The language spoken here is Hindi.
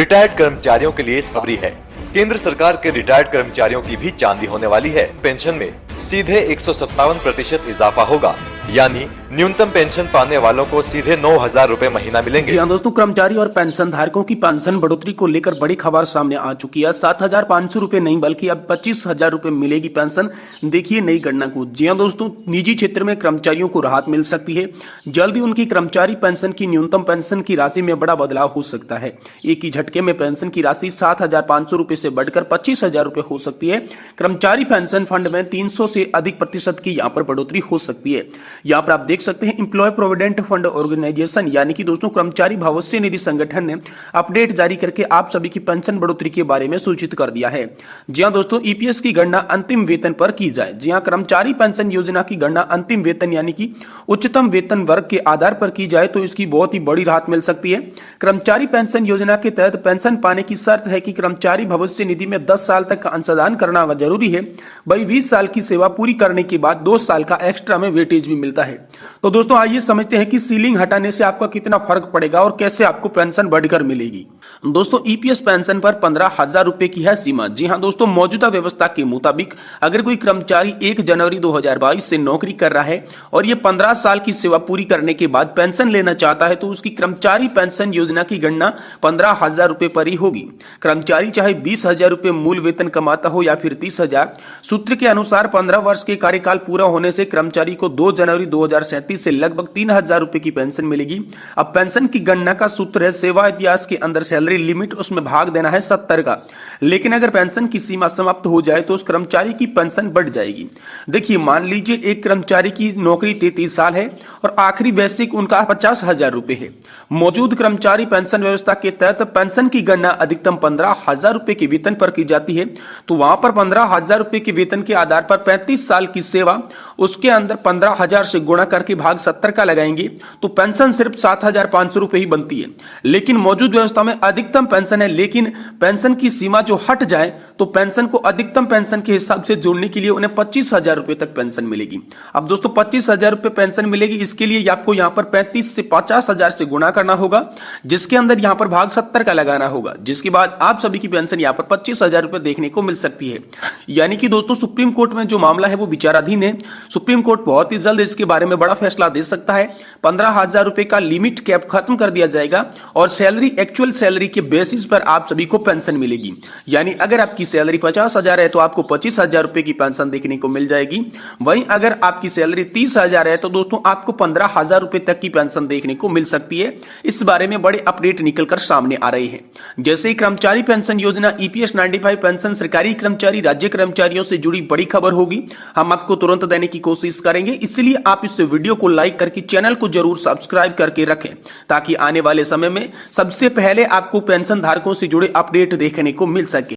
रिटायर्ड कर्मचारियों के लिए सबरी है। केंद्र सरकार के रिटायर्ड कर्मचारियों की भी चांदी होने वाली है। पेंशन में सीधे 157% इजाफा होगा, यानी न्यूनतम पेंशन पाने वालों को सीधे 9,000 रूपए महीना मिलेंगे। जी हाँ दोस्तों, कर्मचारी और पेंशन धारकों की पेंशन बढ़ोतरी को लेकर बड़ी खबर सामने आ चुकी है। 7,500 रूपए नहीं बल्कि अब 25,000 रूपए मिलेगी पेंशन। देखिए नई गणना को। जी हाँ दोस्तों, निजी क्षेत्र में कर्मचारियों को राहत मिल सकती है। जल्द ही उनकी कर्मचारी पेंशन की न्यूनतम पेंशन की राशि में बड़ा बदलाव हो सकता है। एक ही झटके में पेंशन की राशि 7,500 रूपए से बढ़कर 25,000 रूपए हो सकती है। कर्मचारी पेंशन फंड में 300 से अधिक प्रतिशत की यहाँ पर बढ़ोतरी हो सकती है। यहाँ पर आप देख सकते हैं एम्प्लॉय प्रोविडेंट फंड ऑर्गेनाइजेशन यानी कि दोस्तों कर्मचारी भविष्य निधि संगठन ने अपडेट जारी करके आप सभी की पेंशन बढ़ोतरी के बारे में सूचित कर दिया है। जी हाँ दोस्तों, ईपीएस की गणना अंतिम वेतन पर की जाए। जी हाँ, कर्मचारी पेंशन योजना की गणना अंतिम वेतन यानी कि उच्चतम वेतन वर्ग के आधार पर की जाए तो इसकी बहुत ही बड़ी राहत मिल सकती है। कर्मचारी पेंशन योजना के तहत पेंशन पाने की शर्त है कि कर्मचारी भविष्य निधि में 10 साल तक का अंशदान करना जरूरी है। वही 20 साल की सेवा पूरी करने के बाद 2 साल का एक्स्ट्रा में वेटेज भी मिलता है। तो दोस्तों आइए समझते हैं कि सीलिंग हटाने से आपका कितना फर्क पड़ेगा और कैसे आपको पेंशन बढ़कर मिलेगी। दोस्तों ईपीएस पेंशन पर 15,000 रूपए की है सीमा। जी हां दोस्तों, मौजूदा व्यवस्था के मुताबिक अगर कोई कर्मचारी 1 जनवरी 2022 से नौकरी कर रहा है और ये 15 साल की सेवा पूरी करने के बाद पेंशन लेना चाहता है तो उसकी कर्मचारी पेंशन योजना की गणना 15,000 रूपए पर ही होगी। कर्मचारी चाहे 20,000 रूपए मूल वेतन कमाता हो या फिर 30,000। सूत्र के अनुसार 15 वर्ष के कार्यकाल पूरा होने से कर्मचारी को 2 जनवरी 2037 से लगभग 3,000 रूपए की पेंशन मिलेगी। अब पेंशन की गणना का सूत्र है सेवा इतिहास के अंदर सैलरी लिमिट, उसमें भाग देना है 70 का। लेकिन अगर पेंशन की सीमा समाप्त हो जाए तो उस कर्मचारी की पेंशन बढ़ जाएगी। देखिए मान लीजिए एक कर्मचारी की नौकरी 33 साल है और आखिरी बेसिक उनका 50,000 रूपए है। मौजूद कर्मचारी पेंशन व्यवस्था के तहत पेंशन की गणना अधिकतम 15,000 रूपए के वेतन पर की जाती है। तो वहां पर 15,000 रूपए के वेतन के आधार पर 35 साल की सेवा, उसके अंदर 15,000 से गुणा करके भाग 70 का लगाएंगे तो पेंशन सिर्फ 7,500 रूपए ही बनती है। लेकिन मौजूद व्यवस्था में अधिकतम पेंशन है, लेकिन पेंशन की सीमा जो हट जाए तो पेंशन को अधिकतम पेंशन के हिसाब से जोड़ने के लिए उन्हें 25,000 रूपए तक पेंशन मिलेगी। अब दोस्तों 25,000 रूपए पेंशन मिलेगी, इसके लिए आपको यहाँ पर 35 से 50,000 से गुणा करना होगा, जिसके अंदर यहाँ पर भाग 70 का लगाना होगा, जिसके बाद आप सभी की पेंशन यहाँ पर 25,000 रूपए देखने को मिल सकती है। यानी कि दोस्तों सुप्रीम कोर्ट में जो मामला है वो विचाराधीन है। सुप्रीम कोर्ट बहुत ही जल्द इसके बारे में बड़ा फैसला दे सकता है। 15,000 रूपए का लिमिट कैप खत्म कर दिया जाएगा और सैलरी एक्चुअल सैलरी के बेसिस पर आप सभी को पेंशन मिलेगी। यानी अगर आपकी सैलरी 50,000 है तो आपको 25,000 रूपए की पेंशन देखने को मिल जाएगी। वहीं अगर आपकी सैलरी 30,000 है तो दोस्तों आपको 15,000 रूपए तक की पेंशन देखने को मिल सकती है। इस बारे में बड़े अपडेट निकलकर सामने आ रहे हैं। जैसे ही कर्मचारी पेंशन योजना ईपीएस 95 पेंशन सरकारी कर्मचारी राज्य कर्मचारियों से जुड़ी बड़ी खबर होगी, हम आपको तुरंत देने की कोशिश करेंगे। इसलिए आप इस वीडियो को लाइक करके चैनल को जरूर सब्सक्राइब करके रखें ताकि आने वाले समय में सबसे पहले आपको पेंशन धारकों से जुड़े अपडेट देखने को मिल सके।